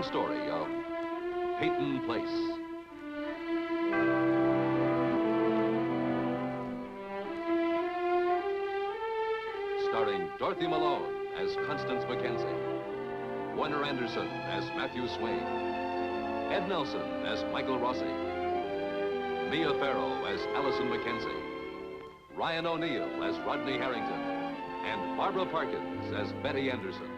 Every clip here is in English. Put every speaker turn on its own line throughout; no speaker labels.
Story of Peyton Place. Starring Dorothy Malone as Constance Mackenzie, Warner Anderson as Matthew Swain, Ed Nelson as Michael Rossi, Mia Farrow as Allison Mackenzie, Ryan O'Neill as Rodney Harrington, and Barbara Parkins as Betty Anderson.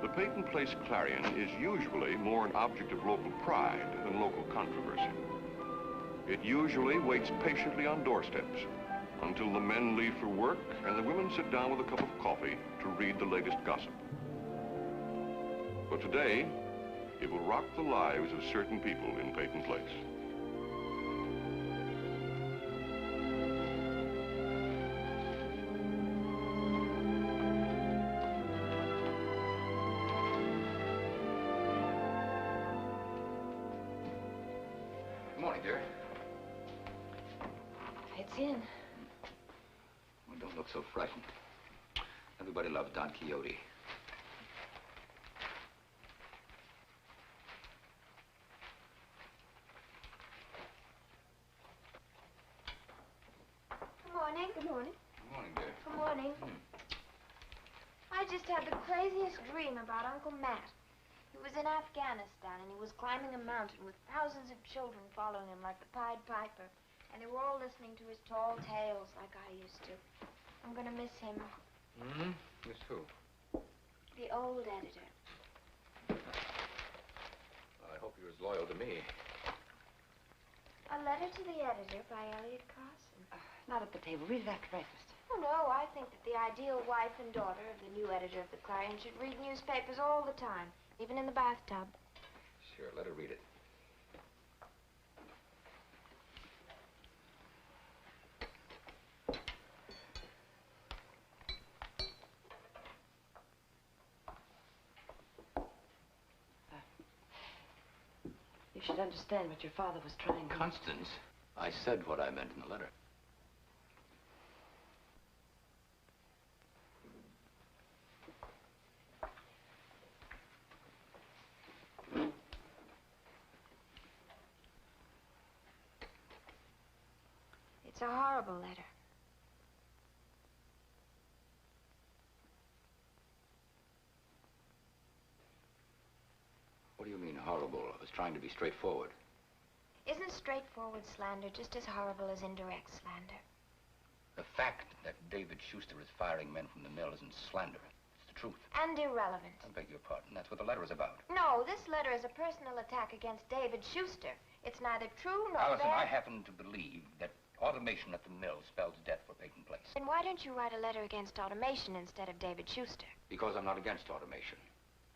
The Peyton Place Clarion is usually more an object of local pride than local controversy. It usually waits patiently on doorsteps until the men leave for work and the women sit down with a cup of coffee to read the latest gossip. But today, it will rock the lives of certain people in Peyton Place.
Good morning, dear.
It's in.
Well, don't look so frightened. Everybody loves Don Quixote.
Good morning. Good morning.
Good morning, dear.
Good morning. I just had the craziest dream about Uncle Matt. He was in Afghanistan, and he was climbing a mountain with thousands of children following him like the Pied Piper. And they were all listening to his tall tales like I used to. I'm gonna miss him.
Mm-hmm. Miss who?
The old editor.
Well, I hope you're as loyal to me.
A letter to the editor by Elliot Carson.
Not at the table. Read it after breakfast.
Oh, no, I think that the ideal wife and daughter of the new editor of the Clarion should read newspapers all the time, even in the bathtub.
Sure, let her read it.
You should understand what your father was trying to...
Constance, I said what I meant in the letter.
It's a horrible letter.
What do you mean, horrible? I was trying to be straightforward.
Isn't straightforward slander just as horrible as indirect slander?
The fact that David Schuster is firing men from the mill isn't slander. It's the truth.
And irrelevant.
I beg your pardon. That's what the letter is about.
No, this letter is a personal attack against David Schuster. It's neither true nor
Allison,
fair.
I happen to believe that automation at the mill spells death for Peyton Place.
Then why don't you write a letter against automation instead of David Schuster?
Because I'm not against automation.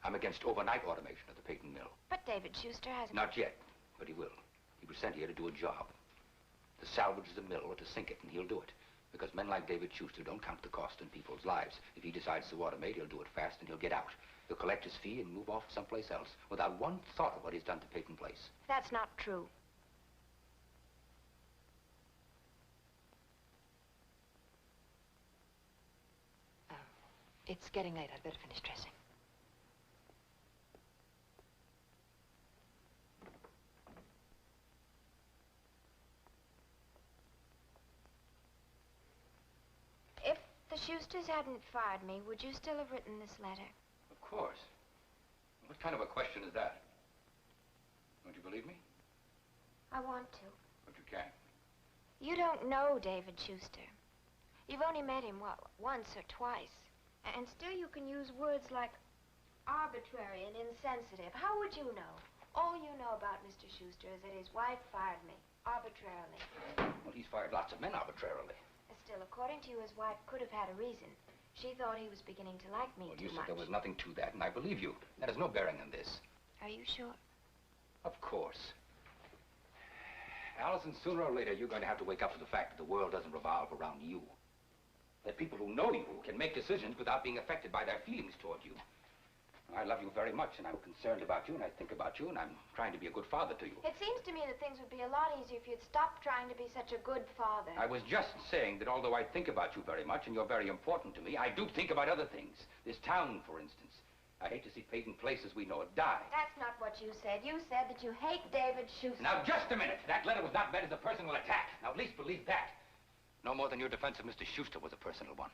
I'm against overnight automation at the Peyton mill.
But David Schuster has...
Not yet, but he will. He was sent here to do a job. To salvage the mill or to sink it, and he'll do it. Because men like David Schuster don't count the cost in people's lives. If he decides to automate, he'll do it fast and he'll get out. He'll collect his fee and move off someplace else without one thought of what he's done to Peyton Place.
That's not true.
It's getting late. I'd better finish dressing.
If the Schusters hadn't fired me, would you still have written this letter?
Of course. What kind of a question is that? Don't you believe me?
I want to.
But you can't.
You don't know David Schuster. You've only met him, what, once or twice. And still you can use words like arbitrary and insensitive. How would you know? All you know about Mr. Schuster is that his wife fired me, arbitrarily.
Well, he's fired lots of men arbitrarily.
Still, according to you, his wife could have had a reason. She thought he was beginning to like me
Well,
too
you said
much.
there was nothing to that, and I believe you. That has no bearing on this.
Are you sure?
Of course. Allison, sooner or later, you're going to have to wake up to the fact that the world doesn't revolve around you. They're people who know you, who can make decisions without being affected by their feelings toward you. I love you very much, and I'm concerned about you, and I think about you, and I'm trying to be a good father to you.
It seems to me that things would be a lot easier if you'd stop trying to be such a good father.
I was just saying that although I think about you very much, and you're very important to me, I do think about other things. This town, for instance. I hate to see Peyton Place as we know it die.
That's not what you said. You said that you hate David Schuster.
Now, just a minute. That letter was not meant as a personal attack. Now, at least believe that. No more than your defense of Mr. Schuster was a personal one.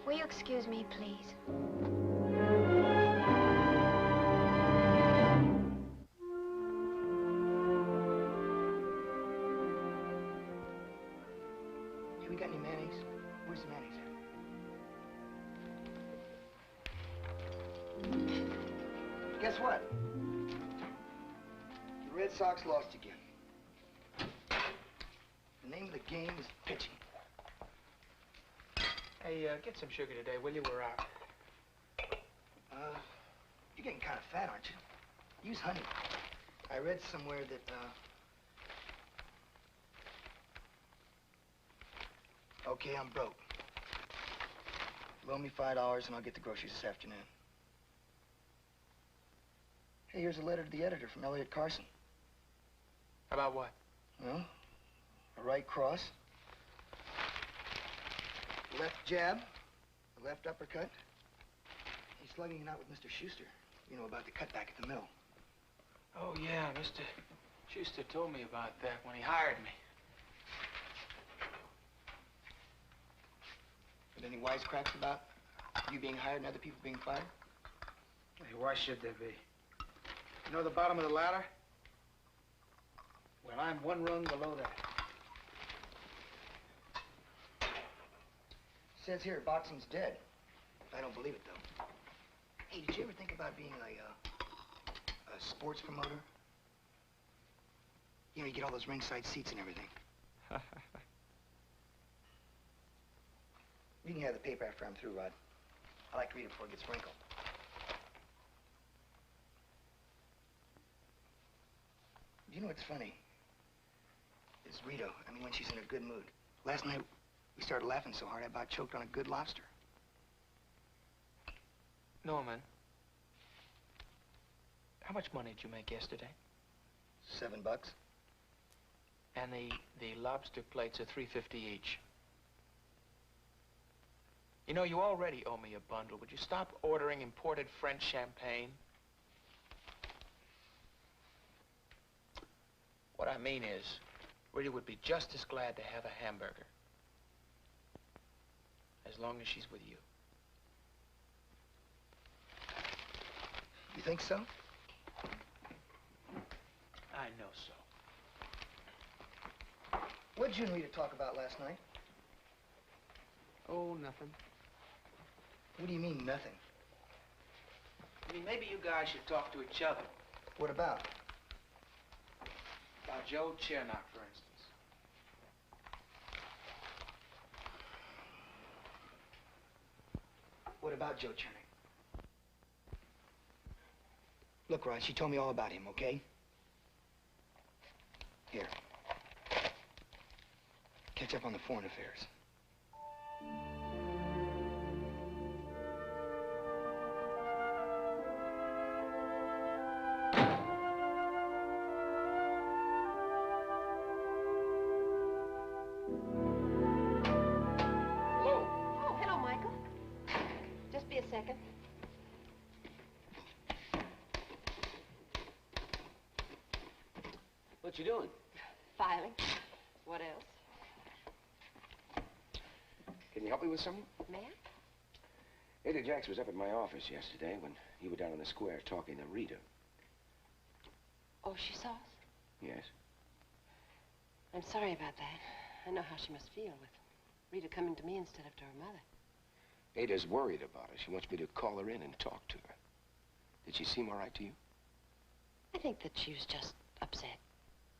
Will you excuse me, please?
Hey, we got any mayonnaise? Where's the mayonnaise at? Guess what? The Red Sox lost again. The name of the game is pitching.
Hey, get some sugar today, will you? We're out.
You're getting kind of fat, aren't you? Use honey. I read somewhere that, okay, I'm broke. Loan me $5 and I'll get the groceries this afternoon. Hey, here's a letter to the editor from Elliot Carson.
About what?
Well, a right cross, left jab, a left uppercut. He's slugging it out with Mr. Schuster. You know, about the cutback at the mill.
Oh, yeah, Mr. Schuster told me about that when he hired me.
But any wisecracks about you being hired and other people being fired?
Hey, why should there be? You know the bottom of the ladder? Well, I'm one rung below that.
Says here, boxing's dead. I don't believe it, though. Hey, did you ever think about being a sports promoter? You know, you get all those ringside seats and everything. You can have the paper after I'm through, Rod. I like to read it before it gets wrinkled. You know what's funny? Is Rita, I mean, when she's in a good mood. Last night, we started laughing so hard I about choked on a good lobster.
Norman, how much money did you make yesterday?
$7.
And the lobster plates are $3.50 each. You know, you already owe me a bundle. Would you stop ordering imported French champagne? What I mean is, Rita would be just as glad to have a hamburger as long as she's with you.
You think so?
I know so.
What did you and Rita talk about last night?
Oh, nothing.
What do you mean, nothing?
I mean, maybe you guys should talk to each other.
What about?
About Joe Chernak, for instance.
What about Joe Chernak? Look, Rod, she told me all about him, okay? Here. Catch up on the foreign affairs.
Second.
What you doing?
Filing. What else?
Can you help me with something?
May I?
Ada Jax was up at my office yesterday when you were down on the square talking to Rita.
Oh, she saw us?
Yes.
I'm sorry about that. I know how she must feel with Rita coming to me instead of to her mother.
Ada's worried about her. She wants me to call her in and talk to her. Did she seem all right to you?
I think that she was just upset.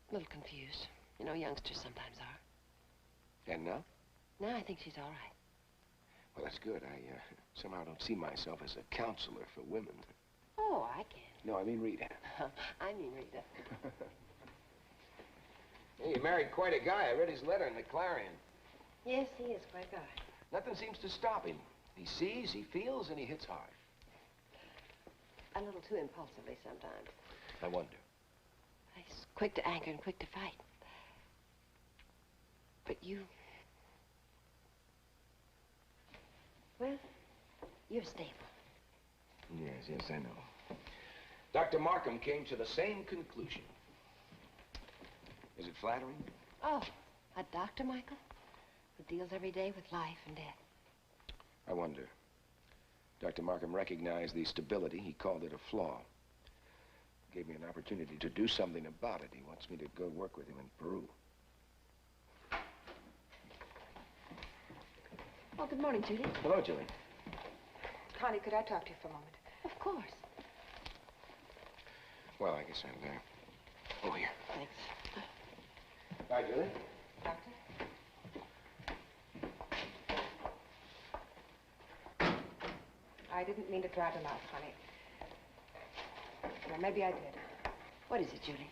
A little confused. You know, youngsters sometimes are.
And now?
Now I think she's all right.
Well, that's good. I somehow don't see myself as a counselor for women.
Oh, I can.
No, I mean Rita.
I mean Rita.
Hey, you married quite a guy. I read his letter in the Clarion.
Yes, he is quite a guy.
Nothing seems to stop him. He sees, he feels, and he hits hard.
A little too impulsively sometimes.
I wonder.
He's quick to anger and quick to fight. But you... Well, you're stable.
Yes, I know. Dr. Markham came to the same conclusion. Is it flattering?
Oh, a doctor, Michael, who deals every day with life and death.
I wonder. Dr. Markham recognized the stability. He called it a flaw. Gave me an opportunity to do something about it. He wants me to go work with him in Peru.
Oh, good morning, Judy.
Hello, Julie.
Connie, could I talk to you for a moment?
Of course.
Well, I guess I'm there. Oh, here.
Thanks.
Bye, Julie.
Doctor? I didn't mean to drive him out, Connie. Well, maybe I did.
What is it, Julie?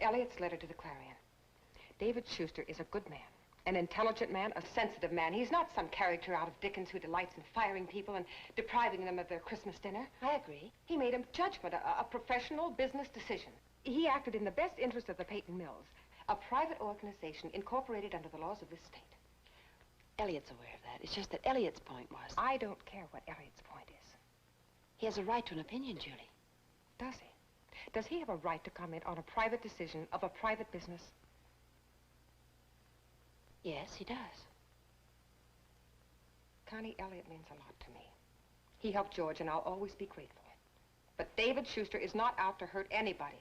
Elliot's letter to the Clarion. David Schuster is a good man, an intelligent man, a sensitive man. He's not some character out of Dickens who delights in firing people and depriving them of their Christmas dinner.
I agree.
He made a judgment, a professional business decision. He acted in the best interest of the Peyton Mills, a private organization incorporated under the laws of this state.
Elliot's aware of that. It's just that Elliot's point was...
I don't care what Elliot's point is.
He has a right to an opinion, Julie.
Does he? Does he have a right to comment on a private decision of a private business?
Yes, he does.
Connie, Elliot means a lot to me. He helped George, and I'll always be grateful. But David Schuster is not out to hurt anybody.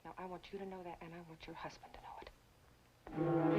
Now, I want you to know that, and I want your husband to know it.